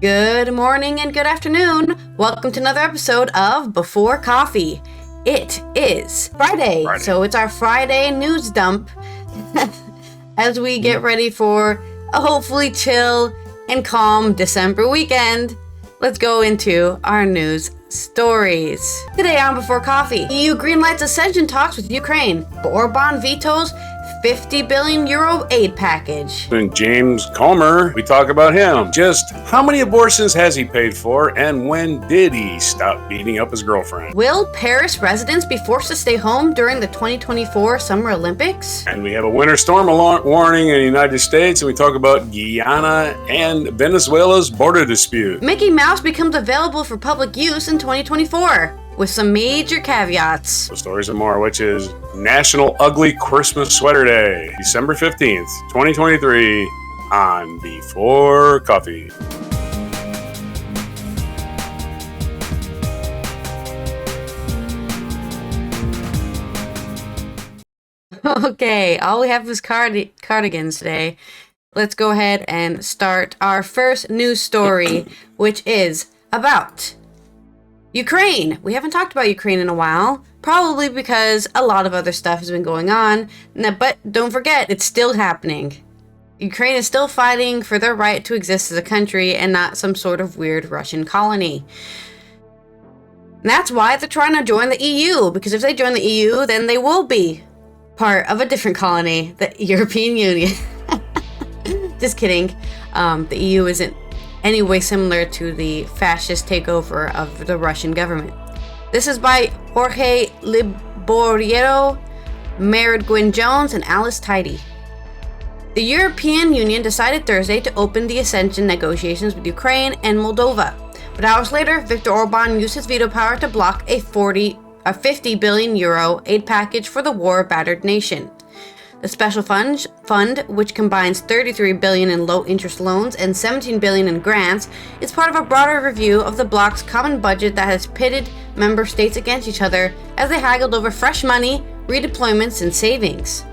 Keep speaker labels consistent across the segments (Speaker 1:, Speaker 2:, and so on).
Speaker 1: Good morning and good afternoon. Welcome to another episode of Before Coffee. It is Friday, so it's our Friday news dump as we get ready for a hopefully chill and calm December weekend. Let's go into our news stories. Today on Before Coffee, EU greenlights accession talks with Ukraine. Orban vetoes 50 billion euro aid package.
Speaker 2: And James Comer, we talk about him. Just how many abortions has he paid for, and when did he stop beating up his girlfriend?
Speaker 1: Will Paris residents be forced to stay home during the 2024 Summer Olympics?
Speaker 2: And we have a winter storm warning in the United States, and we talk about Guiana and Venezuela's border dispute.
Speaker 1: Mickey Mouse becomes available for public use in 2024. With some major caveats.
Speaker 2: The stories and more, which is National Ugly Christmas Sweater Day, December 15th, 2023, on Before Coffee.
Speaker 1: Okay, all we have is cardigans today. Let's go ahead and start our first news story, which is about Ukraine. We haven't talked about Ukraine in a while, probably because a lot of other stuff has been going on, but don't forget, it's still happening. Ukraine is still fighting for their right to exist as a country and not some sort of weird Russian colony. And that's why they're trying to join the EU, because if they join the EU, then they will be part of a different colony, the European Union. Just kidding. The EU isn't any way similar to the fascist takeover of the Russian government. This is by Jorge Liborio, Merritt Gwyn Jones, and Alice Tidy. The European Union decided Thursday to open the accession negotiations with Ukraine and Moldova, but hours later, Viktor Orban used his veto power to block a 50 billion euro aid package for the war-battered nation. The special fund, which combines 33 billion in low-interest loans and 17 billion in grants, is part of a broader review of the bloc's common budget that has pitted member states against each other as they haggled over fresh money, redeployments, and savings.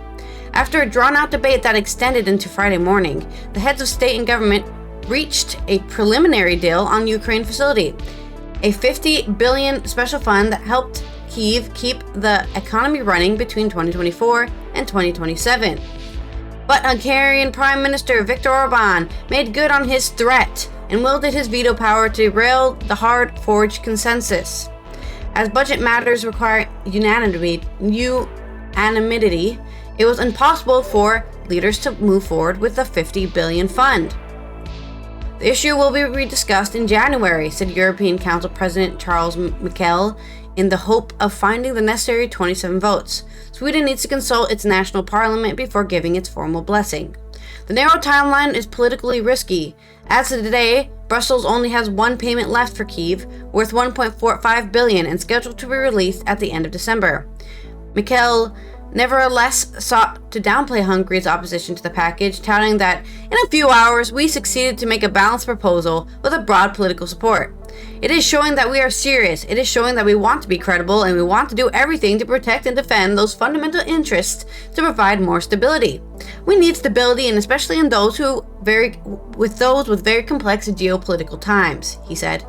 Speaker 1: After a drawn-out debate that extended into Friday morning, the heads of state and government reached a preliminary deal on Ukraine facility, a 50 billion special fund that helped Kyiv keep the economy running between 2024 and 2027. But Hungarian Prime Minister Viktor Orban made good on his threat and wielded his veto power to derail the hard-forged consensus. As budget matters require unanimity, it was impossible for leaders to move forward with the 50 billion fund. The issue will be rediscussed in January, said European Council President Charles Michel, in the hope of finding the necessary 27 votes. Sweden needs to consult its national parliament before giving its formal blessing. The narrow timeline is politically risky. As of today, Brussels only has one payment left for Kyiv, worth 1.45 billion and scheduled to be released at the end of December. Michel nevertheless sought to downplay Hungary's opposition to the package, touting that in a few hours we succeeded to make a balanced proposal with a broad political support. It is showing that we are serious. It is showing that we want to be credible and we want to do everything to protect and defend those fundamental interests to provide more stability. We need stability, and especially in those with very complex geopolitical times, he said.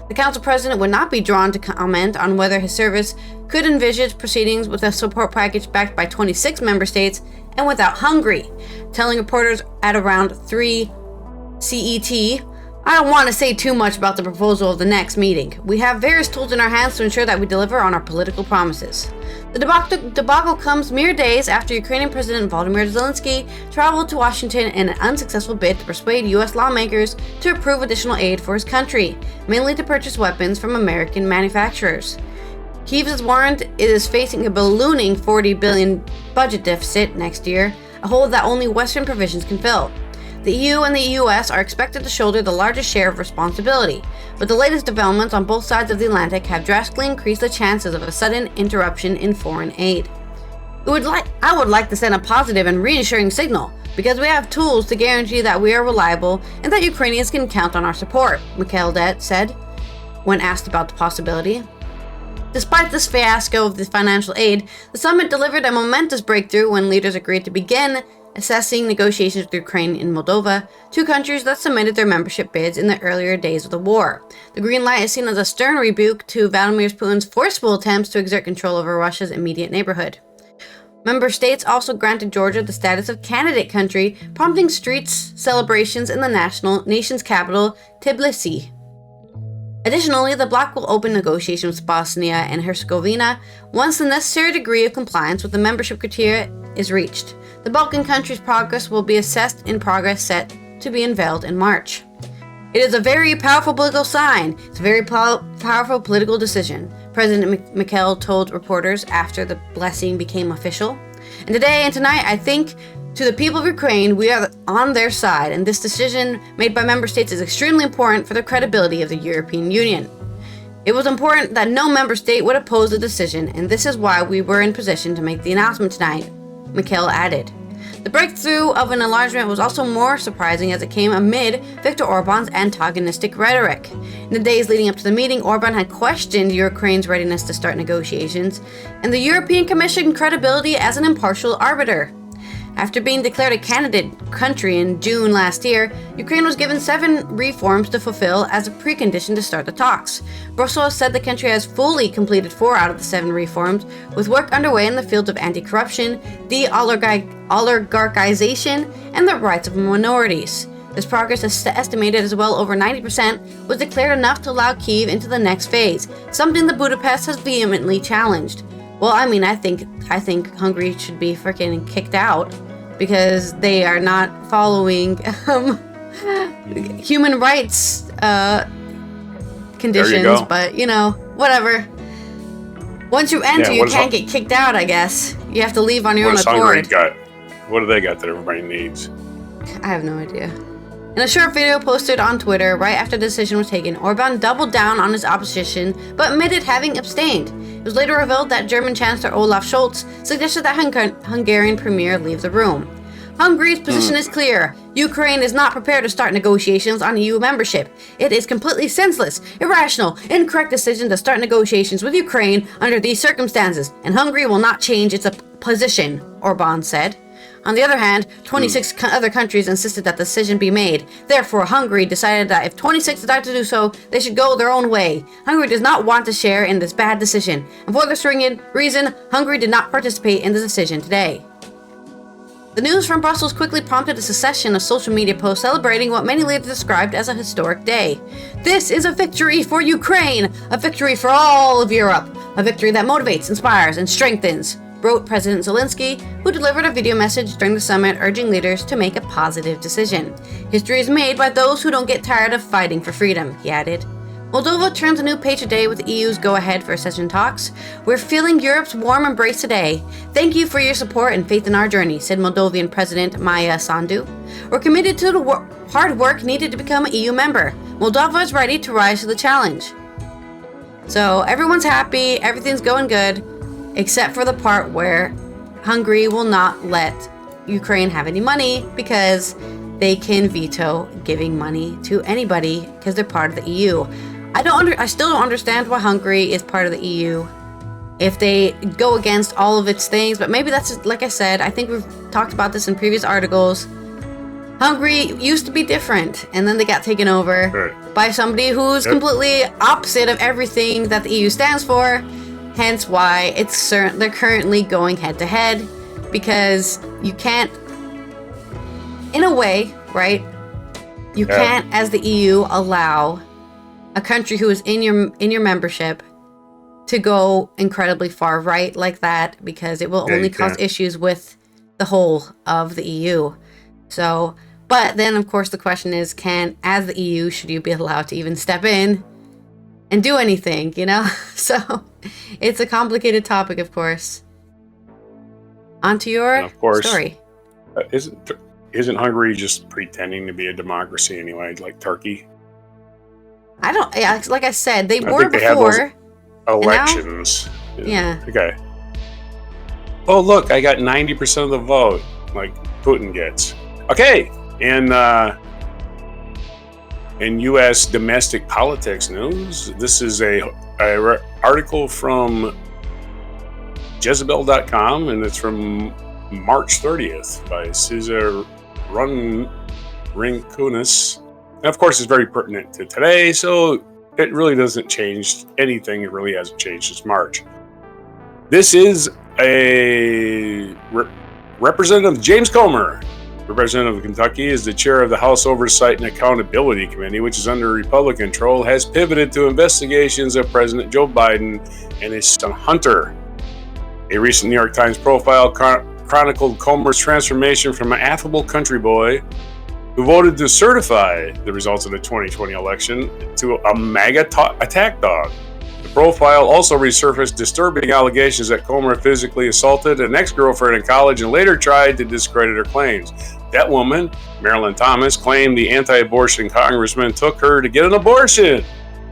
Speaker 1: The council president would not be drawn to comment on whether his service could envisage proceedings with a support package backed by 26 member states and without Hungary, telling reporters at around 3 CET, "I don't want to say too much about the proposal of the next meeting. We have various tools in our hands to ensure that we deliver on our political promises." The debacle comes mere days after Ukrainian President Volodymyr Zelensky traveled to Washington in an unsuccessful bid to persuade U.S. lawmakers to approve additional aid for his country, mainly to purchase weapons from American manufacturers. Kyiv is warned it is facing a ballooning 40 billion budget deficit next year, a hole that only Western provisions can fill. The EU and the US are expected to shoulder the largest share of responsibility, but the latest developments on both sides of the Atlantic have drastically increased the chances of a sudden interruption in foreign aid. I would like to send a positive and reassuring signal, because we have tools to guarantee that we are reliable and that Ukrainians can count on our support, Mikhail said, when asked about the possibility. Despite this fiasco of the financial aid, the summit delivered a momentous breakthrough when leaders agreed to begin assessing negotiations with Ukraine and Moldova, two countries that submitted their membership bids in the earlier days of the war. The green light is seen as a stern rebuke to Vladimir Putin's forceful attempts to exert control over Russia's immediate neighborhood. Member states also granted Georgia the status of candidate country, prompting streets celebrations in the nation's capital, Tbilisi. Additionally, the bloc will open negotiations with Bosnia and Herzegovina once the necessary degree of compliance with the membership criteria is reached. The Balkan countries' progress will be assessed in progress set to be unveiled in March. It is a very powerful political sign. It's a very powerful political decision, President Mikel told reporters after the blessing became official. And today and tonight, I think, to the people of Ukraine, we are on their side, and this decision made by member states is extremely important for the credibility of the European Union. It was important that no member state would oppose the decision, and this is why we were in position to make the announcement tonight, Mikel added. The breakthrough of an enlargement was also more surprising as it came amid Viktor Orban's antagonistic rhetoric. In the days leading up to the meeting, Orban had questioned Ukraine's readiness to start negotiations, and the European Commission's credibility as an impartial arbiter. After being declared a candidate country in June last year, Ukraine was given 7 reforms to fulfill as a precondition to start the talks. Brussels said the country has fully completed 4 out of the 7 reforms, with work underway in the fields of anti-corruption, de-oligarchization, and the rights of minorities. This progress is estimated as well over 90% was declared enough to allow Kyiv into the next phase, something that Budapest has vehemently challenged. Well, I mean, I think Hungary should be freaking kicked out because they are not following human rights conditions. But whatever. Once you enter, you can't get kicked out. I guess you have to leave on your own accord.
Speaker 2: What do they got that everybody needs?
Speaker 1: I have no idea. In a short video posted on Twitter right after the decision was taken, Orban doubled down on his opposition, but admitted having abstained. It was later revealed that German Chancellor Olaf Scholz suggested that Hungarian premier leave the room. Hungary's position is clear. Ukraine is not prepared to start negotiations on EU membership. It is completely senseless, irrational, incorrect decision to start negotiations with Ukraine under these circumstances, and Hungary will not change its position, Orban said. On the other hand, 26 other countries insisted that the decision be made. Therefore, Hungary decided that if 26 decide to do so, they should go their own way. Hungary does not want to share in this bad decision. And for this reason, Hungary did not participate in the decision today. The news from Brussels quickly prompted a succession of social media posts celebrating what many leaders described as a historic day. This is a victory for Ukraine, a victory for all of Europe, a victory that motivates, inspires, and strengthens, wrote President Zelensky, who delivered a video message during the summit urging leaders to make a positive decision. History is made by those who don't get tired of fighting for freedom, he added. Moldova turns a new page today with the EU's go-ahead for accession talks. We're feeling Europe's warm embrace today. Thank you for your support and faith in our journey, said Moldovan President Maia Sandu. We're committed to the hard work needed to become an EU member. Moldova is ready to rise to the challenge. So everyone's happy, everything's going good, except for the part where Hungary will not let Ukraine have any money because they can veto giving money to anybody because they're part of the EU. I still don't understand why Hungary is part of the EU if they go against all of its things, but maybe that's, like I said, I think we've talked about this in previous articles. Hungary used to be different, and then they got taken over by somebody who's completely opposite of everything that the EU stands for. Hence why they're currently going head to head, because you can't, in a way, right? You can't, as the EU, allow a country who is in your membership to go incredibly far right like that, because it will only cause issues with the whole of the EU. So, but then of course the question is, as the EU, should you be allowed to even step in and do anything, So it's a complicated topic, of course. On to your story.
Speaker 2: Isn't Hungary just pretending to be a democracy anyway, like Turkey?
Speaker 1: Like I said, they were before.
Speaker 2: Elections.
Speaker 1: Yeah.
Speaker 2: Okay. Oh, look, I got 90% of the vote, like Putin gets. Okay. In U.S. domestic politics news, this is a article from Jezebel.com, and it's from March 30th by Cesar Rincunis. And of course, it's very pertinent to today, so it really doesn't change anything. It really hasn't changed since March. This is a Representative James Comer. Representative of Kentucky is the chair of the House Oversight and Accountability Committee, which is under Republican control, has pivoted to investigations of President Joe Biden and his son Hunter. A recent New York Times profile chronicled Comer's transformation from an affable country boy who voted to certify the results of the 2020 election to a MAGA attack dog. The profile also resurfaced disturbing allegations that Comer physically assaulted an ex-girlfriend in college and later tried to discredit her claims. That woman, Marilyn Thomas, claimed the anti-abortion congressman took her to get an abortion.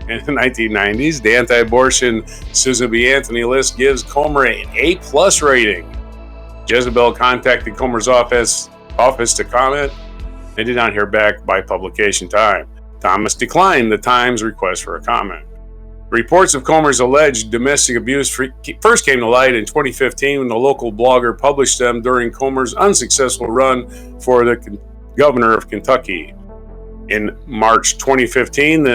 Speaker 2: In the 1990s, the anti-abortion Susan B. Anthony list gives Comer an A+ rating. Jezebel contacted Comer's office to comment and did not hear back by publication time. Thomas declined the Times' request for a comment. Reports of Comer's alleged domestic abuse first came to light in 2015 when the local blogger published them during Comer's unsuccessful run for the governor of Kentucky. In March 2015,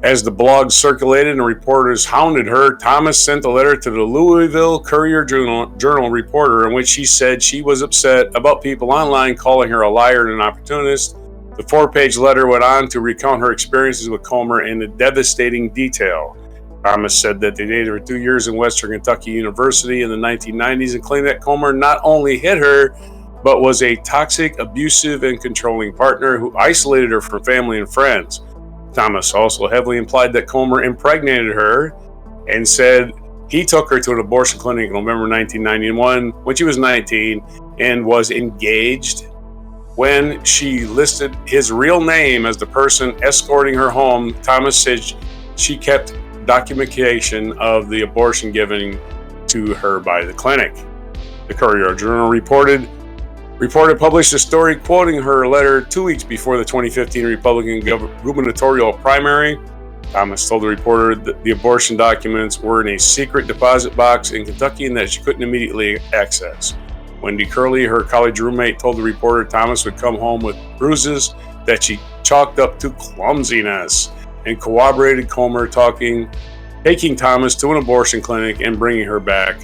Speaker 2: as the blog circulated and reporters hounded her, Thomas sent a letter to the Louisville Courier-Journal reporter in which she said she was upset about people online calling her a liar and an opportunist. The 4-page letter went on to recount her experiences with Comer in devastating detail. Thomas said that they dated for 2 years in Western Kentucky University in the 1990s and claimed that Comer not only hit her, but was a toxic, abusive, and controlling partner who isolated her from family and friends. Thomas also heavily implied that Comer impregnated her and said he took her to an abortion clinic in November 1991 when she was 19 and was engaged. When she listed his real name as the person escorting her home, Thomas said she kept documentation of the abortion given to her by the clinic. The Courier-Journal published a story quoting her letter 2 weeks before the 2015 Republican gubernatorial primary. Thomas told the reporter that the abortion documents were in a secret deposit box in Kentucky and that she couldn't immediately access. Wendy Curley, her college roommate, told the reporter Thomas would come home with bruises that she chalked up to clumsiness and corroborated Comer taking Thomas to an abortion clinic and bringing her back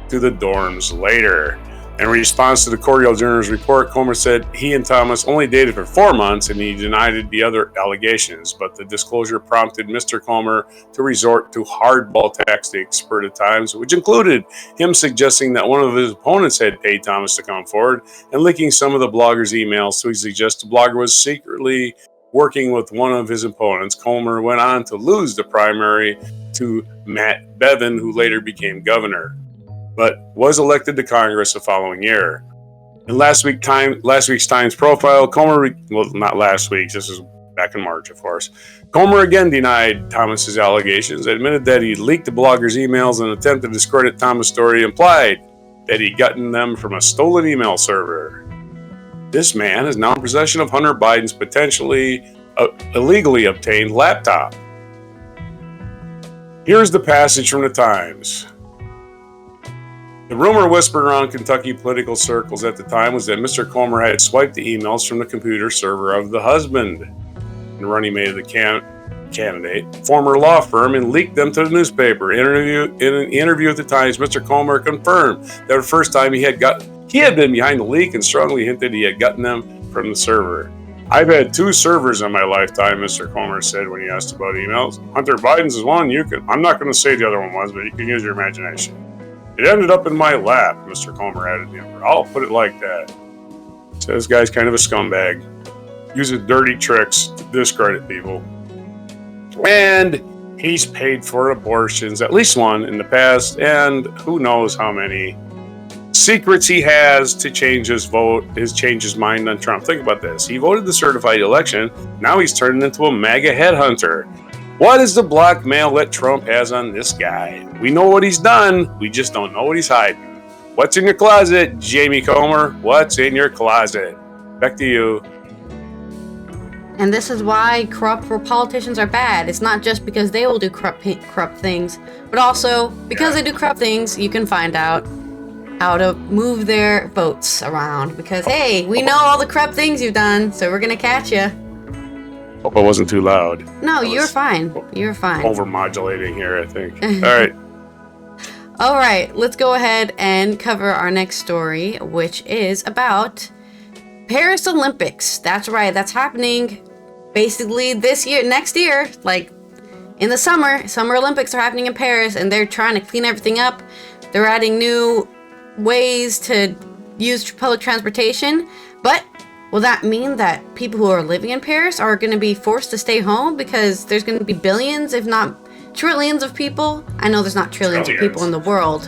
Speaker 2: to the dorms later. In response to the Courier-Journal's report, Comer said he and Thomas only dated for 4 months and he denied the other allegations, but the disclosure prompted Mr. Comer to resort to hardball tactics per the Times, which included him suggesting that one of his opponents had paid Thomas to come forward and leaking some of the blogger's emails to suggest the blogger was secretly working with one of his opponents. Comer went on to lose the primary to Matt Bevin, who later became governor, but was elected to Congress the following year. In last week's Times profile, Comer, not last week, this is back in March, of course, Comer again denied Thomas's allegations, admitted that he leaked the blogger's emails and attempt to discredit Thomas' story, implied that he'd gotten them from a stolen email server. This man is now in possession of Hunter Biden's potentially illegally obtained laptop. Here's the passage from the Times. The rumor whispered around Kentucky political circles at the time was that Mr. Comer had swiped the emails from the computer server of the husband and running mate of the candidate, former law firm, and leaked them to the newspaper. In an interview at the Times, Mr. Comer confirmed that the first time he had been behind the leak and strongly hinted he had gotten them from the server. I've had 2 servers in my lifetime, Mr. Comer said when he asked about emails. Hunter Biden's is one. I'm not going to say the other one was, but you can use your imagination. It ended up in my lap, Mr. Comer added. I'll put it like that. So this guy's kind of a scumbag. Uses dirty tricks to discredit people. And he's paid for abortions, at least one in the past, and who knows how many secrets he has to change his vote, change his mind on Trump. Think about this. He voted the certified election. Now he's turned into a MAGA headhunter. What is the blackmail that Trump has on this guy? We know what he's done. We just don't know what he's hiding. What's in your closet, Jamie Comer? What's in your closet? Back to you.
Speaker 1: And this is why corrupt politicians are bad. It's not just because they will do corrupt things, but also because they do corrupt things, you can find out. how to move their votes around because, hey, we know all the corrupt things you've done, so we're going to catch you.
Speaker 2: Hope I wasn't too loud.
Speaker 1: No, you're fine. You're fine.
Speaker 2: Overmodulating here, I think. All right.
Speaker 1: All right, let's go ahead and cover our next story, which is about Paris Olympics. That's right. That's happening basically next year, like in the summer. Summer Olympics are happening in Paris, and they're trying to clean everything up. They're adding new ways to use public transportation, but will that mean that people who are living in Paris are going to be forced to stay home because there's going to be billions, if not trillions of people? I know there's not trillions of people in the world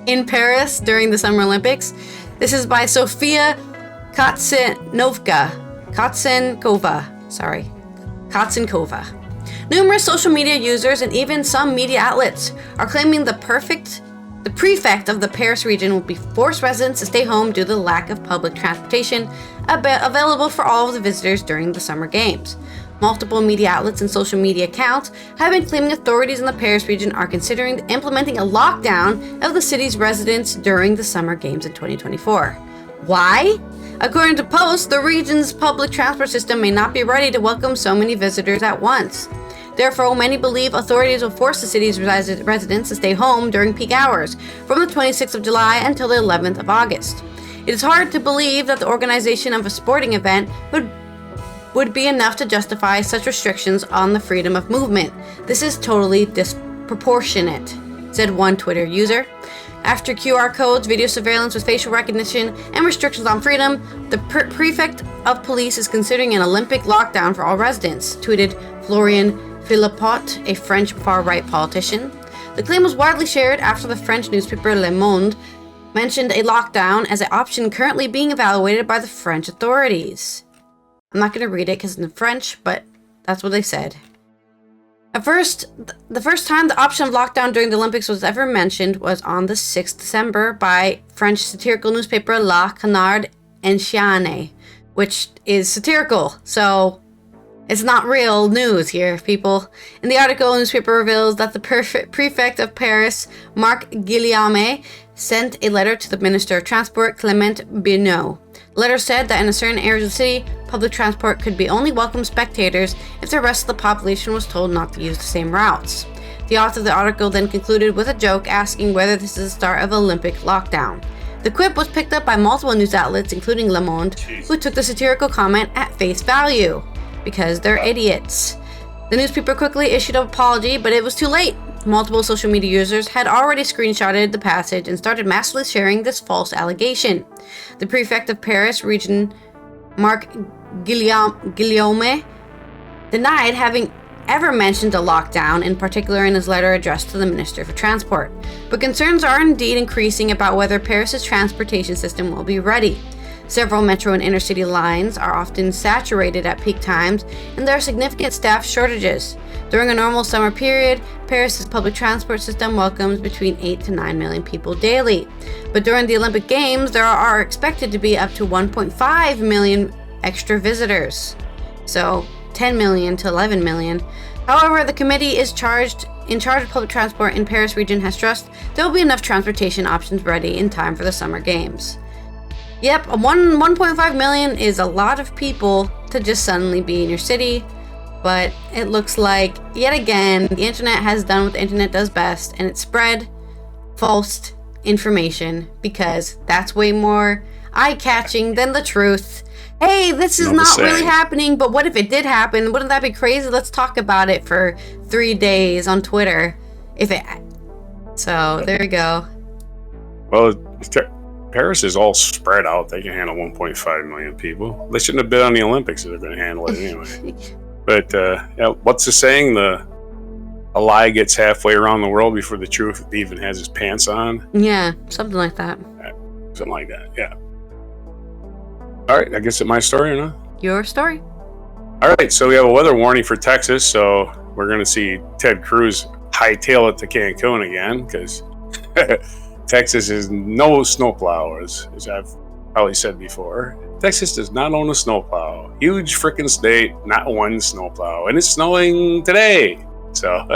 Speaker 1: in Paris during the Summer Olympics. This is by Sofia Katsenkova. Numerous social media users and even some media outlets are claiming the prefect of the Paris region will be forced residents to stay home due to the lack of public transportation available for all of the visitors during the Summer Games. Multiple media outlets and social media accounts have been claiming authorities in the Paris region are considering implementing a lockdown of the city's residents during the Summer Games in 2024. Why? According to Post, the region's public transport system may not be ready to welcome so many visitors at once. Therefore, many believe authorities will force the city's residents to stay home during peak hours from the 26th of July until the 11th of August. It is hard to believe that the organization of a sporting event would be enough to justify such restrictions on the freedom of movement. This is totally disproportionate, said one Twitter user. After QR codes, video surveillance with facial recognition, and restrictions on freedom, the prefect of police is considering an Olympic lockdown for all residents, tweeted Florian Philippot, a French far-right politician. The claim was widely shared after the French newspaper Le Monde mentioned a lockdown as an option currently being evaluated by the French authorities. I'm not going to read it because it's in French, but that's what they said. At first, the first time the option of lockdown during the Olympics was ever mentioned was on the 6th December by French satirical newspaper La Canard Enchaînée, which is satirical, so it's not real news here, people. In the article, the newspaper reveals that the prefect of Paris, Marc Guillaume, sent a letter to the Minister of Transport, Clément Binot. The letter said that in certain areas of the city, public transport could be only welcome spectators if the rest of the population was told not to use the same routes. The author of the article then concluded with a joke asking whether this is the start of an Olympic lockdown. The quip was picked up by multiple news outlets, including Le Monde, who took the satirical comment at face value, because they're idiots. The newspaper quickly issued an apology, but it was too late. Multiple social media users had already screenshotted the passage and started massively sharing this false allegation. The prefect of Paris region, Marc Guillaume, denied having ever mentioned a lockdown, in particular in his letter addressed to the Minister for Transport. But concerns are indeed increasing about whether Paris's transportation system will be ready. Several metro and intercity lines are often saturated at peak times, and there are significant staff shortages. During a normal summer period, Paris's public transport system welcomes between 8 to 9 million people daily. But during the Olympic Games, there are expected to be up to 1.5 million extra visitors. So 10 million to 11 million. However, the committee in charge of public transport in Paris region has stressed there will be enough transportation options ready in time for the Summer Games. Yep, 1.5 million is a lot of people to just suddenly be in your city, but it looks like, yet again, the internet has done what the internet does best, and it spread false information because that's way more eye-catching than the truth. Hey, this is not really happening, but what if it did happen? Wouldn't that be crazy? Let's talk about it for 3 days on Twitter. So, there we go.
Speaker 2: Well, Paris is all spread out. They can handle 1.5 million people. They shouldn't have been on the Olympics if they're going to handle it anyway. But yeah, what's the saying? A lie gets halfway around the world before the truth even has its pants on.
Speaker 1: Yeah, something like that.
Speaker 2: Something like that, yeah. All right, I guess it's my story or not?
Speaker 1: Your story.
Speaker 2: All right, so we have a weather warning for Texas, so we're going to see Ted Cruz hightail it to Cancun again, because Texas is no snowplow, as I've probably said before. Texas does not own a snowplow. Huge freaking state, not one snowplow. And it's snowing today. So,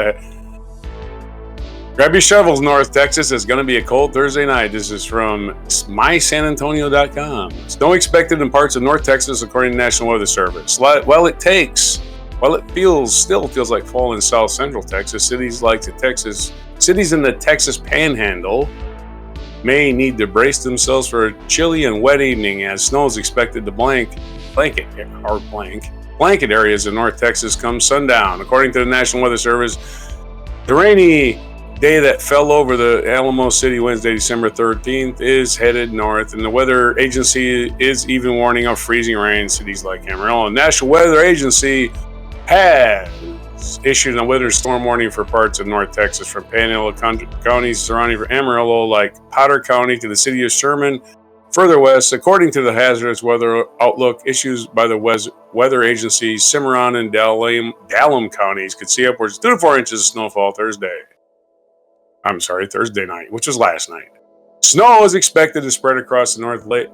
Speaker 2: Grab your shovels, North Texas. It's going to be a cold Thursday night. This is from mysanantonio.com. Snow expected in parts of North Texas, according to National Weather Service. While it still feels like fall in South Central Texas, cities in the Texas Panhandle may need to brace themselves for a chilly and wet evening, as snow is expected to blanket areas in North Texas come sundown. According to the National Weather Service, the rainy day that fell over the Alamo City Wednesday, December 13th is headed north, and the weather agency is even warning of freezing rain in cities like Amarillo. The National Weather Agency has issued a weather storm warning for parts of North Texas, from Panhandle counties surrounding Amarillo, like Potter County, to the city of Sherman, further west. According to the hazardous weather outlook issued by the weather agency, Cimarron and Dallam counties could see upwards 2 to 4 inches of snowfall Thursday night, which was last night. Snow is expected to spread across the north late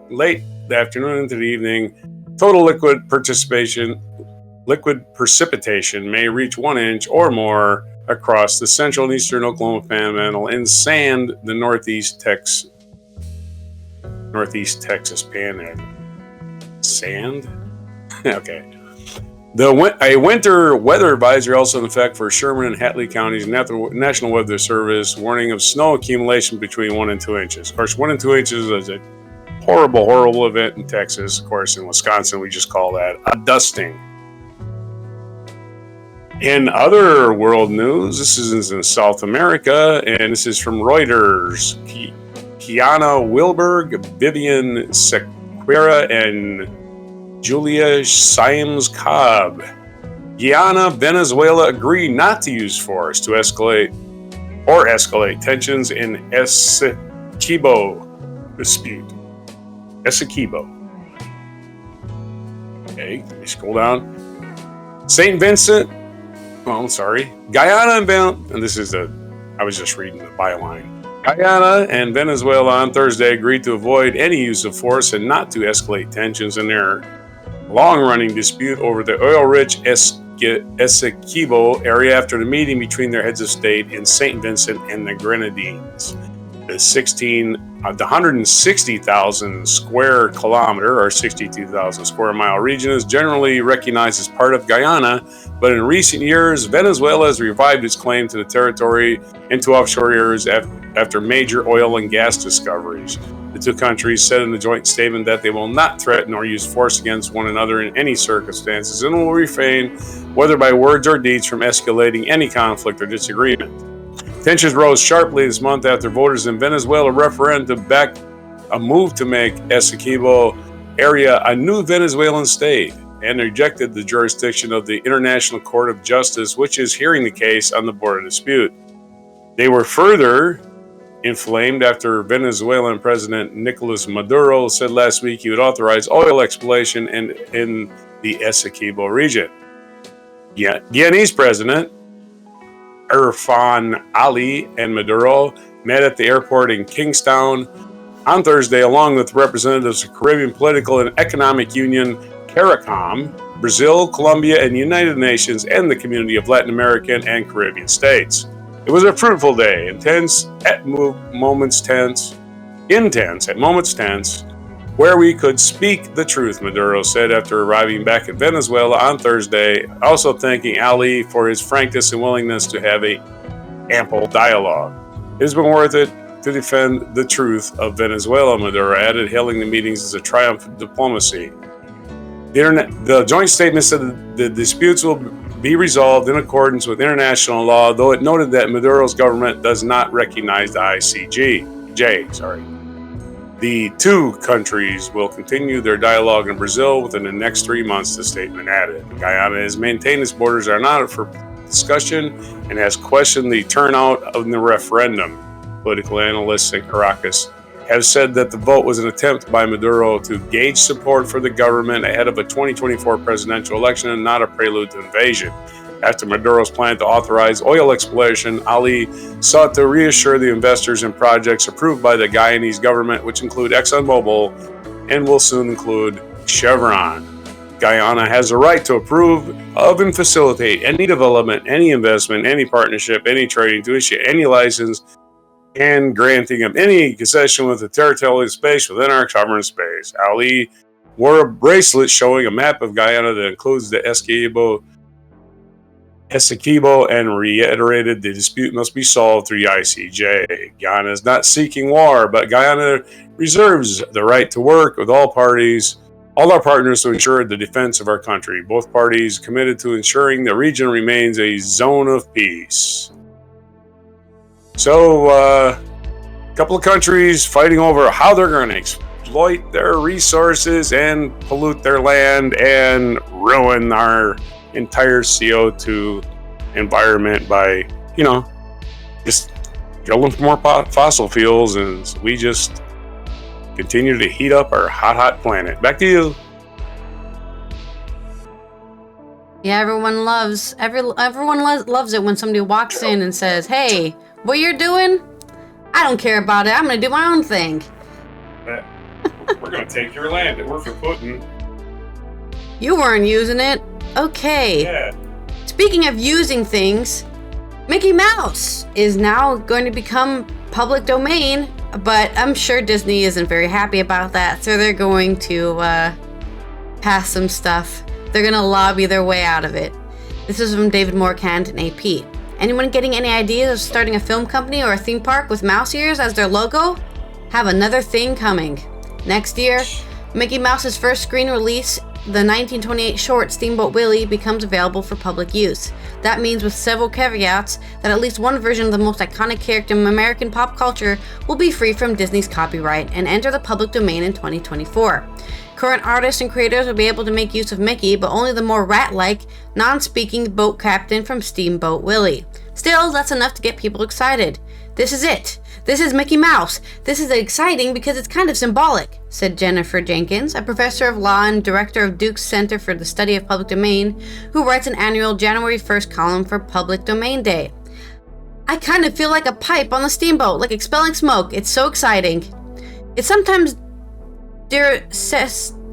Speaker 2: the afternoon into the evening. Total liquid precipitation may reach 1 inch or more across the central and eastern Oklahoma Panhandle and sand the northeast Texas Panhandle. Sand? Okay. A winter weather advisory also in effect for Sherman and Hatley counties. National Weather Service warning of snow accumulation between 1 and 2 inches. Of course, 1 and 2 inches is a horrible event in Texas. Of course, in Wisconsin, we just call that a dusting. In other world news, this is in South America, and this is from Reuters. Kiana Wilberg, Vivian Sequeira, and Julia Symes Cobb. Guiana, Venezuela agree not to use force to escalate tensions in Essequibo dispute. Essequibo. Okay, let me scroll down. St. Vincent. Guyana and this is I was just reading the byline. Guyana and Venezuela on Thursday agreed to avoid any use of force and not to escalate tensions in their long-running dispute over the oil-rich Essequibo area after the meeting between their heads of state in St. Vincent and the Grenadines. The 160,000 square kilometer or 62,000 square mile region is generally recognized as part of Guyana, but in recent years, Venezuela has revived its claim to the territory into offshore areas after major oil and gas discoveries. The two countries said in the joint statement that they will not threaten or use force against one another in any circumstances and will refrain, whether by words or deeds, from escalating any conflict or disagreement. Tensions rose sharply this month after voters in Venezuela referendum to back a move to make Essequibo area a new Venezuelan state and rejected the jurisdiction of the International Court of Justice, which is hearing the case on the border dispute. They were further inflamed after Venezuelan President Nicolas Maduro said last week he would authorize oil exploration in the Essequibo region. Guianese President Irfan Ali and Maduro met at the airport in Kingstown on Thursday, along with representatives of Caribbean Political and Economic Union, CARICOM, Brazil, Colombia, and United Nations, and the community of Latin American and Caribbean states. It was a fruitful day, intense at moments tense, where we could speak the truth, Maduro said after arriving back in Venezuela on Thursday, also thanking Ali for his frankness and willingness to have an ample dialogue. It has been worth it to defend the truth of Venezuela, Maduro added, hailing the meetings as a triumph of diplomacy. The joint statement said the disputes will be resolved in accordance with international law, though it noted that Maduro's government does not recognize the ICJ. The two countries will continue their dialogue in Brazil within the next 3 months, the statement added. Guyana has maintained its borders are not for discussion and has questioned the turnout of the referendum. Political analysts in Caracas have said that the vote was an attempt by Maduro to gauge support for the government ahead of a 2024 presidential election and not a prelude to invasion. After Maduro's plan to authorize oil exploration, Ali sought to reassure the investors in projects approved by the Guyanese government, which include ExxonMobil and will soon include Chevron. Guyana has a right to approve of and facilitate any development, any investment, any partnership, any trading, to issue any license, and granting of any concession with the territorial space within our sovereign space. Ali wore a bracelet showing a map of Guyana that includes the Essequibo and reiterated the dispute must be solved through the ICJ. Guyana is not seeking war, but Guyana reserves the right to work with all our partners to ensure the defense of our country. Both parties committed to ensuring the region remains a zone of peace. So, a couple of countries fighting over how they're going to exploit their resources and pollute their land and ruin our entire CO2 environment by, just drilling for more fossil fuels, and we just continue to heat up our hot planet. Back to you.
Speaker 1: Yeah, everyone loves it when somebody walks in and says, "Hey, what you're doing? I don't care about it. I'm gonna do my own thing."
Speaker 2: We're gonna take your land that we're for putting.
Speaker 1: You weren't using it. Okay.
Speaker 2: Yeah.
Speaker 1: Speaking of using things, Mickey Mouse is now going to become public domain, but I'm sure Disney isn't very happy about that, so they're going to pass some stuff. They're going to lobby their way out of it. This is from David Morcant in AP. Anyone getting any ideas of starting a film company or a theme park with mouse ears as their logo? Have another thing coming. Next year, Mickey Mouse's first screen release, the 1928 short Steamboat Willie, becomes available for public use. That means, with several caveats, that at least one version of the most iconic character in American pop culture will be free from Disney's copyright and enter the public domain in 2024. Current artists and creators will be able to make use of Mickey, but only the more rat-like, non-speaking boat captain from Steamboat Willie. Still, that's enough to get people excited. This is it. This is Mickey Mouse. This is exciting because it's kind of symbolic, said Jennifer Jenkins, a professor of law and director of Duke's Center for the Study of Public Domain, who writes an annual January 1st column for Public Domain Day. I kind of feel like a pipe on the steamboat, like expelling smoke. It's so exciting. It's sometimes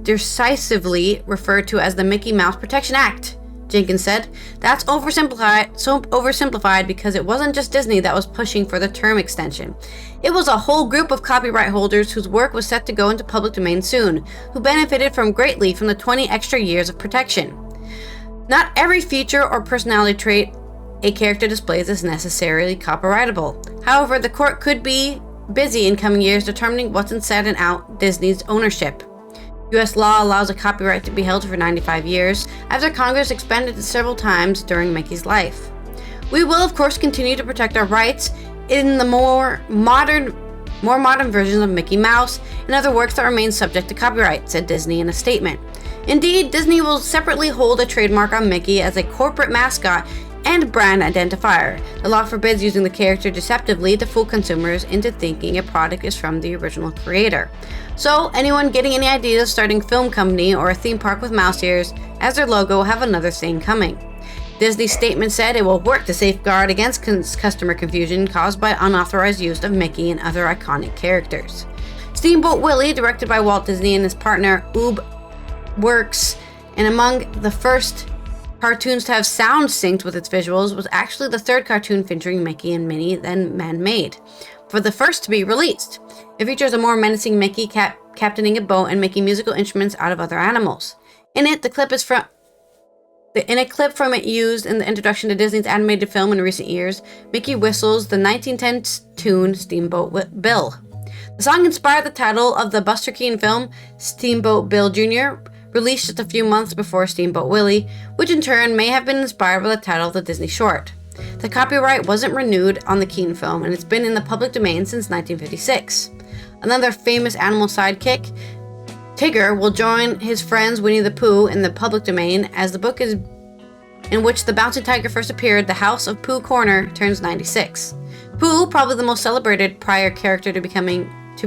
Speaker 1: decisively referred to as the Mickey Mouse Protection Act, Jenkins said. That's oversimplified because it wasn't just Disney that was pushing for the term extension. It was a whole group of copyright holders whose work was set to go into public domain soon, who benefited greatly from the 20 extra years of protection. Not every feature or personality trait a character displays is necessarily copyrightable. However, the court could be busy in coming years determining what's inside and out Disney's ownership. U.S. law allows a copyright to be held for 95 years, after Congress expanded it several times during Mickey's life. We will, of course, continue to protect our rights in the more modern versions of Mickey Mouse and other works that remain subject to copyright, said Disney in a statement. Indeed, Disney will separately hold a trademark on Mickey as a corporate mascot and brand identifier. The law forbids using the character deceptively to fool consumers into thinking a product is from the original creator. So, anyone getting any ideas of starting a film company or a theme park with mouse ears as their logo will have another thing coming. Disney's statement said it will work to safeguard against customer confusion caused by unauthorized use of Mickey and other iconic characters. Steamboat Willie, directed by Walt Disney and his partner Ub Works, and among the first cartoons to have sound synced with its visuals, was actually the third cartoon featuring Mickey and Minnie than man-made, for the first to be released. It features a more menacing Mickey captaining a boat and making musical instruments out of other animals. In a clip from it used in the introduction to Disney's animated film in recent years, Mickey whistles the 1910 tune Steamboat Bill. The song inspired the title of the Buster Keaton film Steamboat Bill Jr., released just a few months before Steamboat Willie, which in turn may have been inspired by the title of the Disney short. The copyright wasn't renewed on the Keaton film, and it's been in the public domain since 1956. Another famous animal sidekick, Tigger, will join his friends Winnie the Pooh in the public domain as the book in which the bouncing tiger first appeared, The House of Pooh Corner, turns 96. Pooh, probably the most celebrated prior character to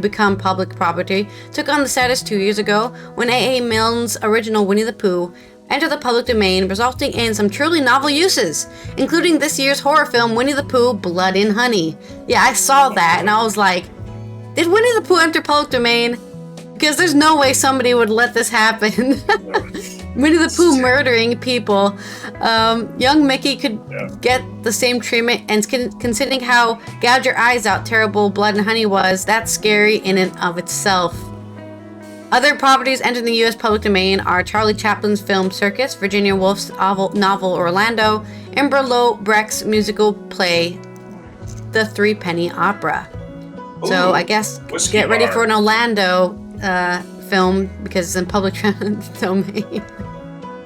Speaker 1: become public property, took on the status 2 years ago when A.A. Milne's original Winnie the Pooh entered the public domain, resulting in some truly novel uses, including this year's horror film Winnie the Pooh Blood and Honey. Yeah, I saw that and I was like, did Winnie the Pooh enter public domain? Because there's no way somebody would let this happen. Winnie the Pooh murdering people. Young Mickey could get the same treatment, and considering how gouge your eyes out terrible Blood and Honey was, that's scary in and of itself. Other properties entering the U.S. public domain are Charlie Chaplin's film Circus, Virginia Woolf's novel Orlando, and Bertolt Brecht's musical play The Threepenny Opera. Ooh, so I guess get ready for an Orlando film because it's in public domain.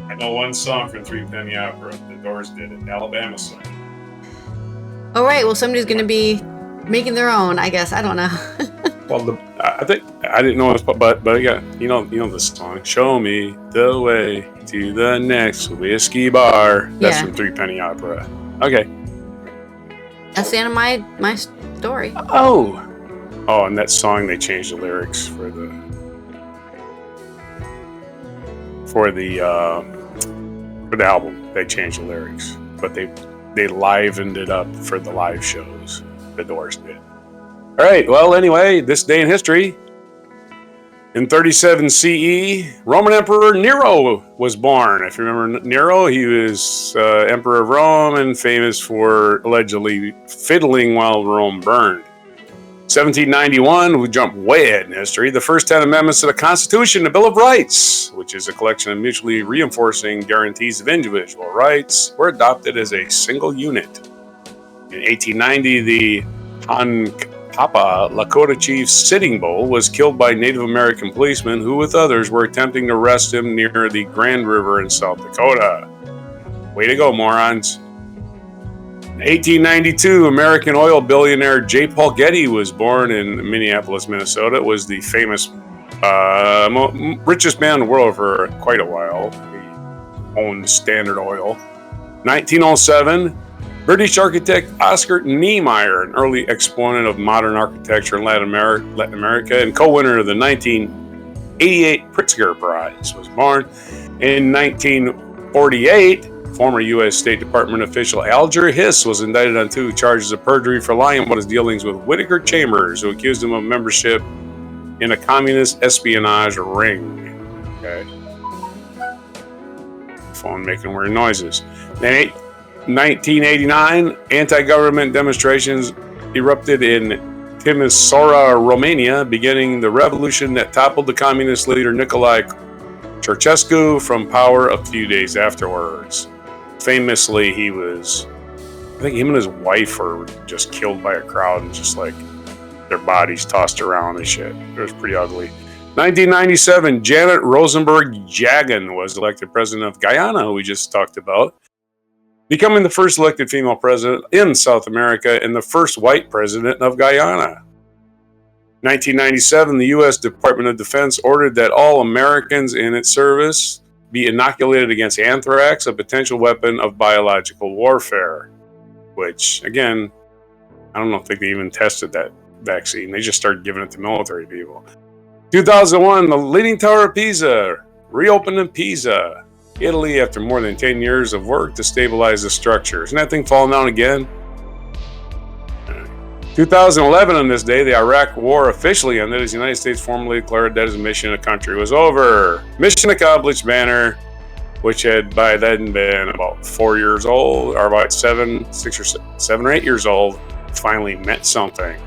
Speaker 2: I know one song from Threepenny Opera. The Doors did it. Alabama song.
Speaker 1: All right. Well, somebody's going to be making their own. I guess I don't know.
Speaker 2: Well, I think I didn't know it, but yeah, you know this song. Show me the way to the next whiskey bar. That's from Threepenny Opera. Okay.
Speaker 1: That's the end of my story.
Speaker 2: Oh, and that song they changed the lyrics for the album. They changed the lyrics, but they livened it up for the live shows. The Doors did. All right. Well, anyway, this day in history. In 37 CE, Roman Emperor Nero was born. If you remember Nero, he was Emperor of Rome and famous for allegedly fiddling while Rome burned. 1791, we jump way ahead in history. The first 10 amendments to the Constitution, the Bill of Rights, which is a collection of mutually reinforcing guarantees of individual rights, were adopted as a single unit. In 1890, the Papa Lakota chief Sitting Bull was killed by Native American policemen who, with others, were attempting to arrest him near the Grand River in South Dakota. Way to go, morons. In 1892, American oil billionaire J. Paul Getty was born in Minneapolis, Minnesota. Was the famous richest man in the world for quite a while. He owned Standard Oil. 1907, British architect Oscar Niemeyer, an early exponent of modern architecture in Latin America and co-winner of the 1988 Pritzker Prize, was born. In 1948, former U.S. State Department official Alger Hiss was indicted on 2 charges of perjury for lying about his dealings with Whittaker Chambers, who accused him of membership in a communist espionage ring. Okay. Phone making weird noises. Then 1989, anti-government demonstrations erupted in Timisoara, Romania, beginning the revolution that toppled the communist leader Nicolae Ceausescu from power a few days afterwards. Famously, I think him and his wife were just killed by a crowd and just like their bodies tossed around and shit. It was pretty ugly. 1997, Janet Rosenberg-Jagan was elected president of Guyana, who we just talked about, becoming the first elected female president in South America and the first white president of Guyana. 1997, the U.S. Department of Defense ordered that all Americans in its service be inoculated against anthrax, a potential weapon of biological warfare. Which, again, I don't know if they even tested that vaccine. They just started giving it to military people. 2001, the Leaning Tower of Pisa reopened in Pisa, Italy, after more than 10 years of work to stabilize the structure. Isn't that thing falling down again? 2011, on this day, the Iraq War officially ended as the United States formally declared that its mission in the country was over. Mission accomplished banner, which had by then been about 4 years old, or about 7 or 8 years old, finally meant something.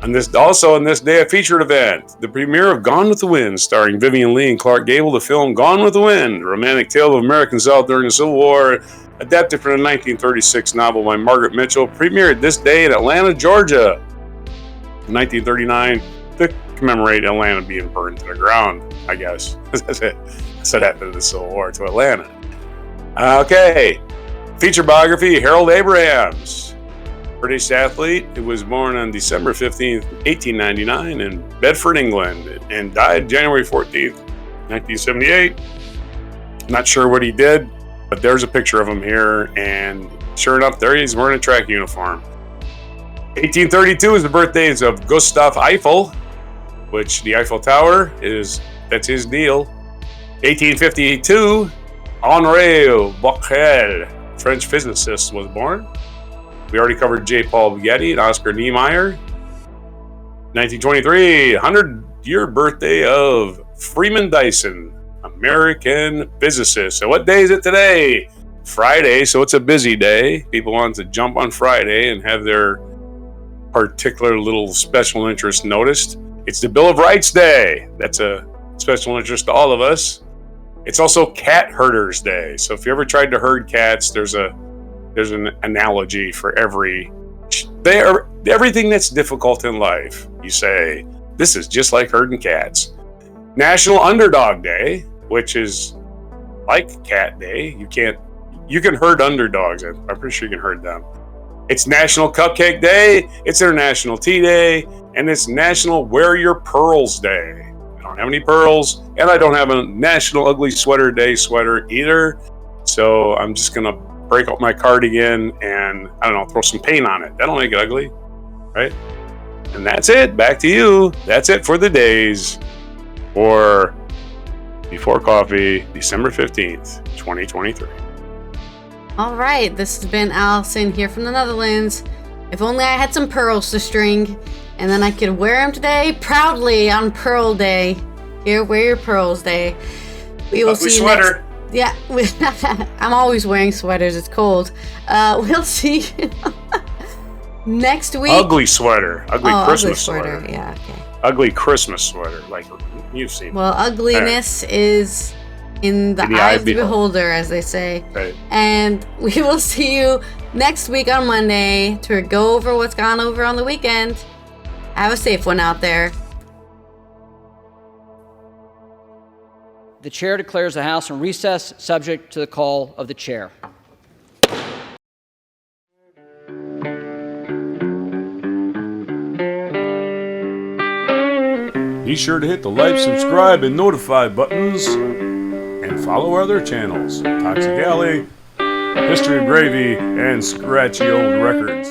Speaker 2: On this day, a featured event, the premiere of Gone with the Wind, starring Vivian Leigh and Clark Gable. The film Gone with the Wind, a romantic tale of American South during the Civil War, adapted from the 1936 novel by Margaret Mitchell, premiered this day in Atlanta, Georgia, in 1939, to commemorate Atlanta being burned to the ground, I guess. That's it. So that happened in the Civil War to Atlanta. Okay. Feature biography, Harold Abrahams. British athlete who was born on December 15th, 1899 in Bedford, England, and died January 14th, 1978. Not sure what he did, but there's a picture of him here, and sure enough, there he is wearing a track uniform. 1832 is the birthdays of Gustave Eiffel, which the Eiffel Tower that's his deal. 1852, Henri Becquerel, French physicist, was born. We already covered J. Paul Getty and Oscar Niemeyer. 1923, 100-year birthday of Freeman Dyson, American physicist. So what day is it today? Friday, so it's a busy day. People want to jump on Friday and have their particular little special interest noticed. It's the Bill of Rights Day. That's a special interest to all of us. It's also Cat Herders Day. So if you ever tried to herd cats, there's an analogy for everything that's difficult in life. You say, this is just like herding cats. National Underdog Day, which is like Cat Day. You can herd underdogs. I'm pretty sure you can herd them. It's National Cupcake Day. It's International Tea Day. And it's National Wear Your Pearls Day. I don't have any pearls. And I don't have a National Ugly Sweater Day sweater either. So I'm just going to break out my cardigan and, I don't know, throw some paint on it. That'll make it ugly, right? And that's it. Back to you. That's it for the days for Before Coffee, December 15th, 2023.
Speaker 1: All right, this has been Allison here from the Netherlands. If only I had some pearls to string, and then I could wear them today proudly on Pearl Day. Here, wear your pearls day. We will see you
Speaker 2: sweater.
Speaker 1: Yeah, I'm always wearing sweaters. It's cold. We'll see you next week.
Speaker 2: Ugly sweater. Christmas
Speaker 1: sweater. Yeah, okay.
Speaker 2: Ugly Christmas sweater, like you've seen.
Speaker 1: Well, ugliness is in the eye of the beholder, as they say.
Speaker 2: Right.
Speaker 1: And we will see you next week on Monday to go over what's gone over on the weekend. Have a safe one out there.
Speaker 3: The chair declares the House in recess, subject to the call of the chair.
Speaker 4: Be sure to hit the like, subscribe, and notify buttons, and follow our other channels, Toxic Alley, History of Gravy, and Scratchy Old Records.